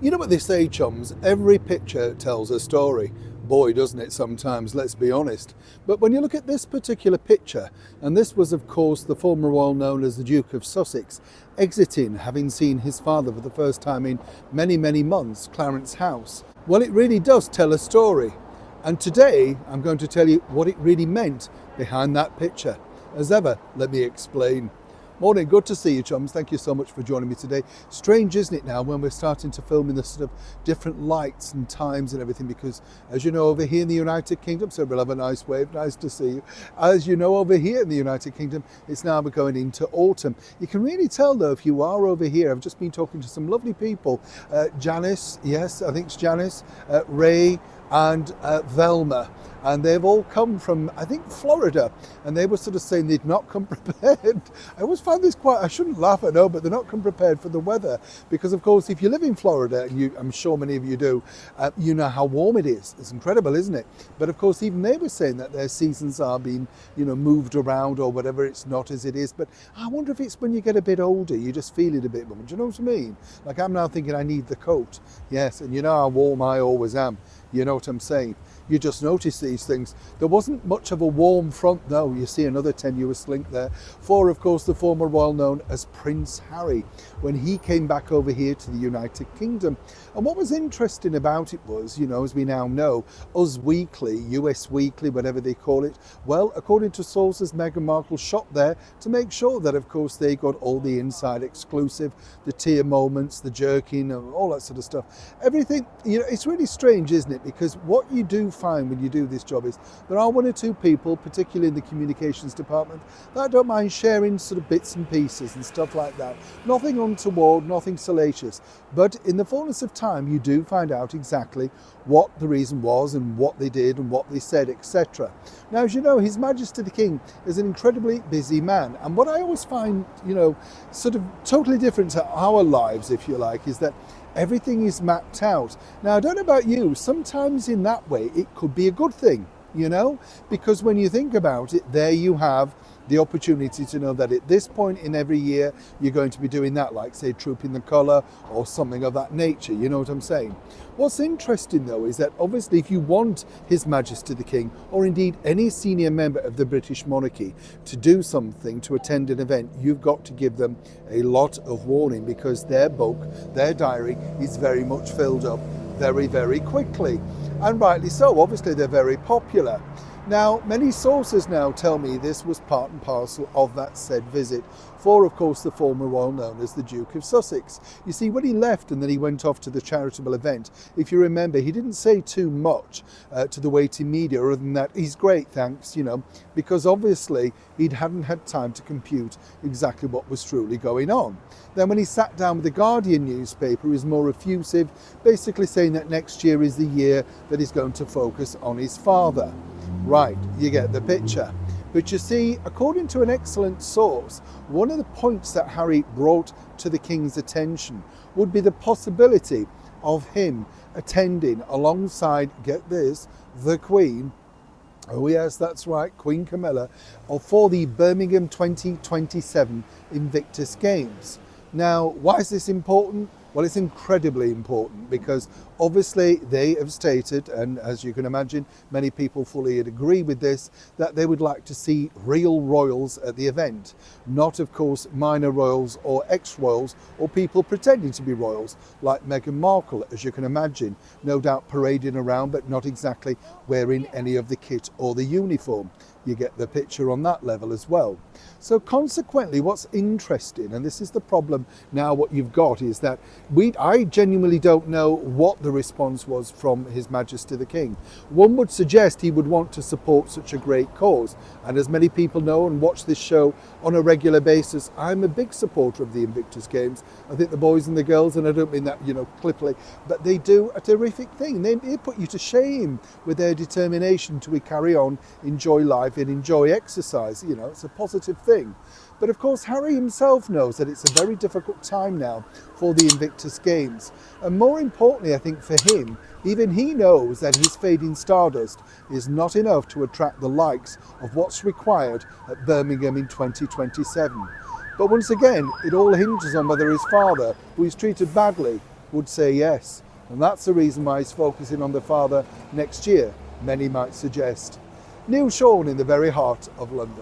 You know what they say, chums? Every picture tells a story. Boy, doesn't it sometimes, let's be honest. But when you look at this particular picture, and this was of course the former royal known as the Duke of Sussex, exiting, having seen his father for the first time in many, many months, Clarence House. Well, it really does tell a story. And today I'm going to tell you what it really meant behind that picture. As ever, let me explain. Morning, good to see you, chums. Thank you so much for joining me today. Strange, isn't it, now when we're starting to film in the sort of different lights and times and everything, because as you know, over here in the United Kingdom, so we'll have a nice wave, nice to see you. As you know, over here in the United Kingdom, it's now going into autumn. You can really tell though, if you are over here, I've just been talking to some lovely people. Janice, yes, I think it's Janice, Ray, and Velma, and they've all come from, I think, Florida, and they were sort of saying they'd not come prepared. I always find this quite, I shouldn't laugh, I know, but they're not come prepared for the weather, because of course if you live in Florida, and I'm sure many of you do, you know how warm it is. It's incredible, isn't it? But of course even they were saying that their seasons are being, moved around or whatever, it's not as it is. But I wonder if it's when you get a bit older, you just feel it a bit more. Do you know what I mean? Like I'm now thinking I need the coat. Yes, and you know how warm I always am. You know what I'm saying? You just notice these things. There wasn't much of a warm front, though. You see another tenuous link there for, of course, the former royal known as Prince Harry, when he came back over here to the United Kingdom. And what was interesting about it was, as we now know, Us Weekly, US Weekly, whatever they call it, well, according to sources, Meghan Markle shot there to make sure that, of course, they got all the inside exclusive, the tear moments, the jerking, and all that sort of stuff. Everything, it's really strange, isn't it? Because what you do find when you do this job is there are one or two people, particularly in the communications department, that don't mind sharing sort of bits and pieces and stuff like that. Nothing untoward, nothing salacious. But in the fullness of time, you do find out exactly what the reason was and what they did and what they said, etc. Now, as you know, His Majesty the King is an incredibly busy man. And what I always find, sort of totally different to our lives, if you like, is that everything is mapped out. Now, I don't know about you, sometimes in that way, it could be a good thing, because when you think about it, there you have the opportunity to know that at this point in every year, you're going to be doing that, like say Trooping the Colour or something of that nature, you know what I'm saying? What's interesting though is that obviously if you want His Majesty the King, or indeed any senior member of the British monarchy, to do something, to attend an event, you've got to give them a lot of warning, because their book, their diary is very much filled up very, very quickly. And rightly so, obviously they're very popular. Now, many sources now tell me this was part and parcel of that said visit for, of course, the former royal known as the Duke of Sussex. You see, when he left and then he went off to the charitable event, if you remember, he didn't say too much to the waiting media, other than that, he's great, thanks, because obviously he hadn't had time to compute exactly what was truly going on. Then when he sat down with the Guardian newspaper, he was more effusive, basically saying that next year is the year that he's going to focus on his father. Right, you get the picture. But you see, according to an excellent source, one of the points that Harry brought to the King's attention would be the possibility of him attending alongside, get this, the Queen. Oh yes, that's right, Queen Camilla, for the Birmingham 2027 Invictus Games. Now, why is this important? Well, it's incredibly important because obviously they have stated, and as you can imagine, many people fully agree with this, that they would like to see real royals at the event. Not, of course, minor royals or ex-royals or people pretending to be royals like Meghan Markle, as you can imagine, no doubt parading around but not exactly wearing any of the kit or the uniform. You get the picture on that level as well. So consequently, what's interesting, and this is the problem now, what you've got is that I genuinely don't know what the response was from His Majesty the King. One would suggest he would want to support such a great cause. And as many people know and watch this show on a regular basis, I'm a big supporter of the Invictus Games. I think the boys and the girls, and I don't mean that, clippily, but they do a terrific thing. They put you to shame with their determination to carry on, enjoy life and enjoy exercise. It's a positive thing. But of course, Harry himself knows that it's a very difficult time now for the Invictus Games. And more importantly, I think for him, even he knows that his fading stardust is not enough to attract the likes of what's required at Birmingham in 2027. But once again, it all hinges on whether his father, who is treated badly, would say yes. And that's the reason why he's focusing on the father next year, many might suggest. Neil Sean in the very heart of London.